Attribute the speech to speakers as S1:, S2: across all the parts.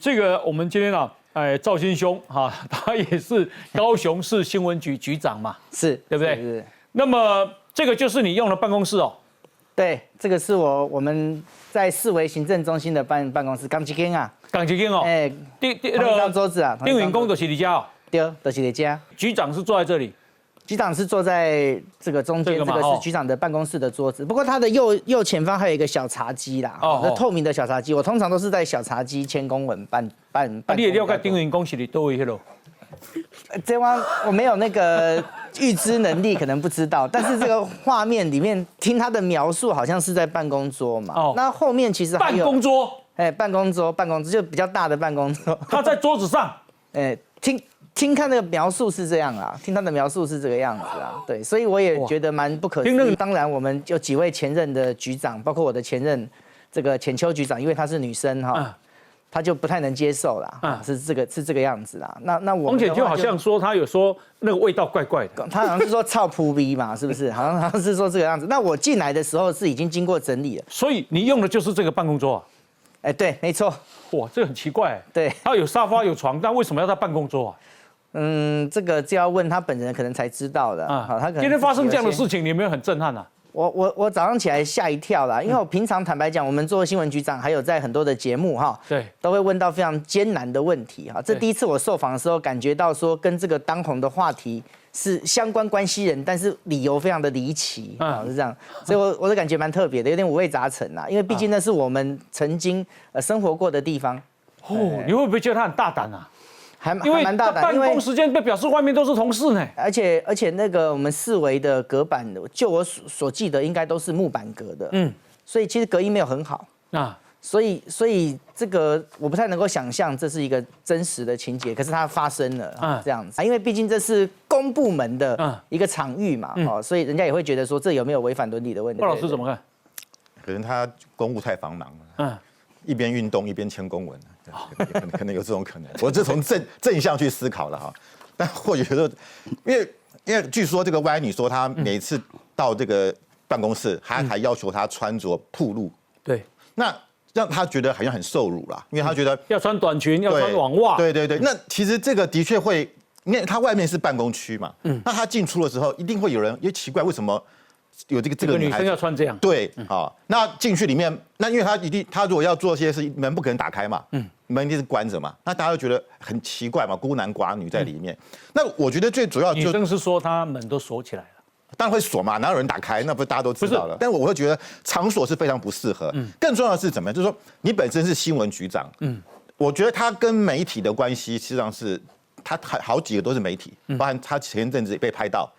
S1: 这个我们今天啊，赵新兄哈，他也是高雄市新闻局局长嘛，
S2: 是
S1: 对不对？
S2: 是。
S1: 那么这个就是你用的办公室哦。
S2: 对，这个是我们在四维行政中心的办公室，刚一间啊，
S1: 港一间哦。
S2: 同一张桌子啊，
S1: 丁允恭就是你家哦。
S2: 对，就是你家。
S1: 局长是坐在这里。
S2: 局长是坐在这个中间，这个是局长的办公室的桌子。不过他的右前方还有一个小茶几啦，透明的小茶几。我通常都是在小茶几签公文办。
S1: 你也了解丁允恭是你多位咯？
S2: 这我没有那个预知能力，可能不知道。但是这个画面里面听他的描述，好像是在办公桌嘛。那后面其实还有
S1: 办公桌，
S2: 办公桌就比较大的办公桌。
S1: 他在桌子上，
S2: 听看那个描述是这样啊，听他的描述是这个样子啊，对，所以我也觉得蛮不可思议。当然，我们有几位前任的局长，包括我的前任这个浅秋局长，因为她是女生哈，她就不太能接受啦，是这个样子啦。那我
S1: 而且就好像说她有说那个味道怪怪的，
S2: 她好像是说臭扑鼻嘛，是不是？好像是说这个样子。那我进来的时候是已经经过整理了，
S1: 所以你用的就是这个办公桌啊？
S2: 对，没错。
S1: 哇，这个很奇怪。
S2: 对，
S1: 它有沙发有床，但为什么要在办公桌啊？
S2: 这个就要问他本人，可能才知道的。好，他可能
S1: 今天发生这样的事情，你有没有很震撼啊？
S2: 我早上起来吓一跳啦，因为我平常坦白讲，我们做新闻局长，还有在很多的节目哈，
S1: 对，
S2: 都会问到非常艰难的问题哈。这第一次我受访的时候，感觉到说跟这个当红的话题是相关关系人，但是理由非常的离奇是这样，所以我的感觉蛮特别的，有点五味杂陈啦。因为毕竟那是我们曾经生活过的地方。
S1: 你会不会觉得他很大胆啊？
S2: 还蛮大胆，
S1: 办公时间被表示外面都是同事呢。
S2: 而且那个我们四维的隔板，就我所记得应该都是木板隔的，所以其实隔音没有很好啊。所以这个我不太能够想象这是一个真实的情节，可是它发生了这样子，因为毕竟这是公部门的一个场域嘛，所以人家也会觉得说这有没有违反伦理的问题？
S1: 鲍老师怎么看？
S3: 可能他公务太繁忙了，一边运动一边签公文。可能有这种可能，我就从正向去思考了哈。但或许说，因为据说这个歪女说她每次到这个办公室，还要求她穿着暴露，
S1: 对，
S3: 那让她觉得好像很受辱啦，因为她觉得
S1: 要穿短裙，要穿网袜，
S3: 对。那其实这个的确会，因为她外面是办公区嘛，那她进出的时候一定会有人，因为奇怪为什么。有这个
S1: 女生要穿这样，
S3: 对那进去里面，那因为他如果要做些事，门不可能打开嘛，门一定是关着嘛，那大家就觉得很奇怪嘛，孤男寡女在里面。那我觉得最主要
S1: 女生是说她门都锁起来了，
S3: 当然会锁嘛，哪有人打开？那不是大家都知道了。但我会觉得场所是非常不适合。更重要的是怎么样？就是说你本身是新闻局长，我觉得他跟媒体的关系，实际上是他好几个都是媒体，包含他前阵子也被拍到。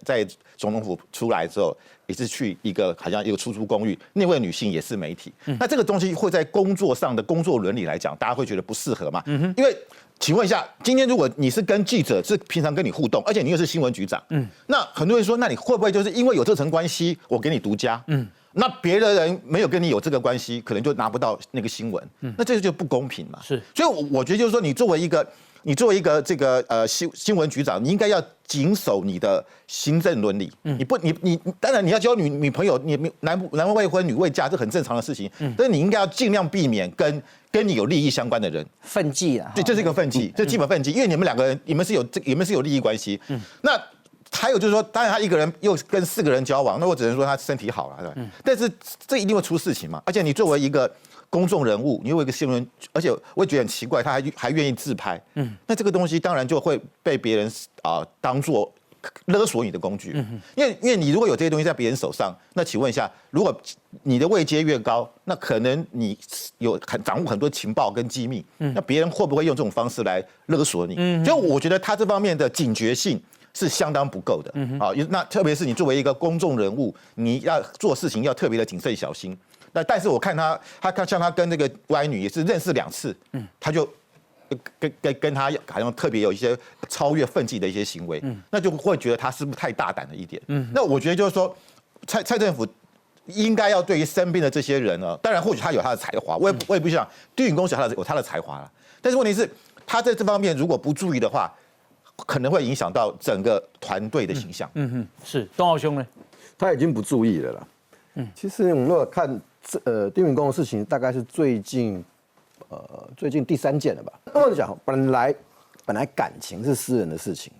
S3: 在总统府出来之后，也是去好像一个出租公寓，那位女性也是媒体。那这个东西会在工作上的工作伦理来讲，大家会觉得不适合嘛？因为请问一下，今天如果你是跟记者是平常跟你互动，而且你又是新闻局长，那很多人说，那你会不会就是因为有这层关系，我给你独家？那别的人没有跟你有这个关系，可能就拿不到那个新闻，那这就不公平嘛？
S1: 是，
S3: 所以我觉得就是说，你作为一个这个新闻局长，你应该要谨守你的行政伦理。你当然你要交女朋友，你男未婚女未嫁，这很正常的事情。但是你应该要尽量避免跟你有利益相关的人
S2: 分际啊。
S3: 对，这是一个分际，这基本分际，因为你们两个人你们是有利益关系。那还有就是说，当然他一个人又跟4个人交往，那我只能说他身体好了，对吧？但是这一定会出事情嘛。而且你作为一个公众人物，你有一个新闻，而且我也觉得很奇怪，他还愿意自拍，那这个东西当然就会被别人当作勒索你的工具，因为你如果有这些东西在别人手上，那请问一下，如果你的位阶越高，那可能你掌握很多情报跟机密，那别人会不会用这种方式来勒索你？所以我觉得他这方面的警觉性是相当不够的那特别是你作为一个公众人物，你要做事情要特别的谨慎小心。但是我看他像他跟那个歪女也是认识2次，他就跟他好像特别有一些超越分际的一些行为，那就会觉得他是不是太大胆了一点？那我觉得就是说，蔡政府应该要对于身边的这些人当然或许他有他的才华，我也不想丁允恭有他的才华了，但是问题是他在这方面如果不注意的话，可能会影响到整个团队的形象。
S1: 是东豪兄呢？
S4: 他已经不注意了啦。其实我们如果看丁允恭的事情，大概是最近最近第3件了吧？或者讲，本来感情是私人的事情，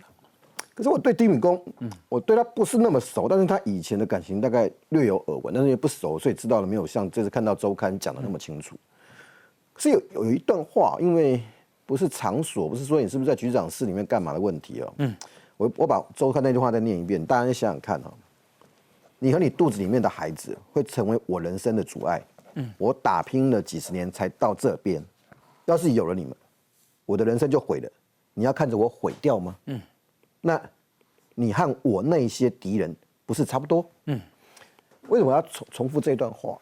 S4: 可是我对丁允恭，我对他不是那么熟，但是他以前的感情大概略有耳闻，但是也不熟，所以知道了没有像这次看到周刊讲的那么清楚。可是有一段话，因为不是场所，不是说你是不是在局长室里面干嘛的问题哦。我把周刊那句话再念一遍，大家想想看哈，你和你肚子里面的孩子会成为我人生的阻碍。我打拼了几10年才到这边，要是有了你们，我的人生就毁了。你要看着我毁掉吗？那你和我那些敌人不是差不多？为什么要重复这段话？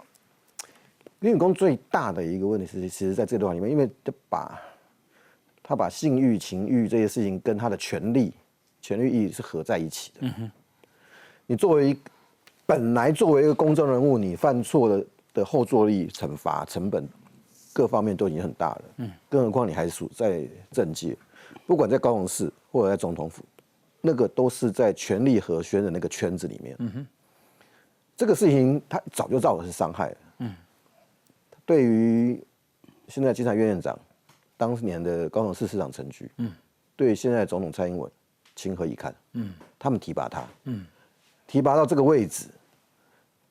S4: 丁允恭最大的一个问题是，其实在这段话里面，因为他把性欲、情欲这些事情跟他的权利义是合在一起的。你本来作为一个公众人物，你犯错的后坐力、惩罚、成本各方面都已经很大了。更何况你还属在政界，不管在高雄市或者在总统府，那个都是在权力和宣的那个圈子里面。这个事情他早就造成伤害了。对于现在监察院院长，当年的高雄市市长陈菊，对现在的总统蔡英文情何以堪？他们提拔他，提拔到这个位置，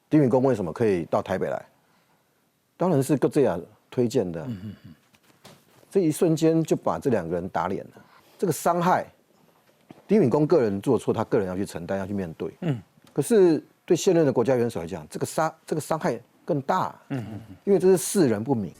S4: 丁允恭为什么可以到台北来？当然是这样推荐的。这一瞬间就把这2个人打脸了。这个伤害，丁允恭个人做错，他个人要去承担，要去面对。可是对现任的国家元首来讲，这个伤害更大。因为这是世人不明。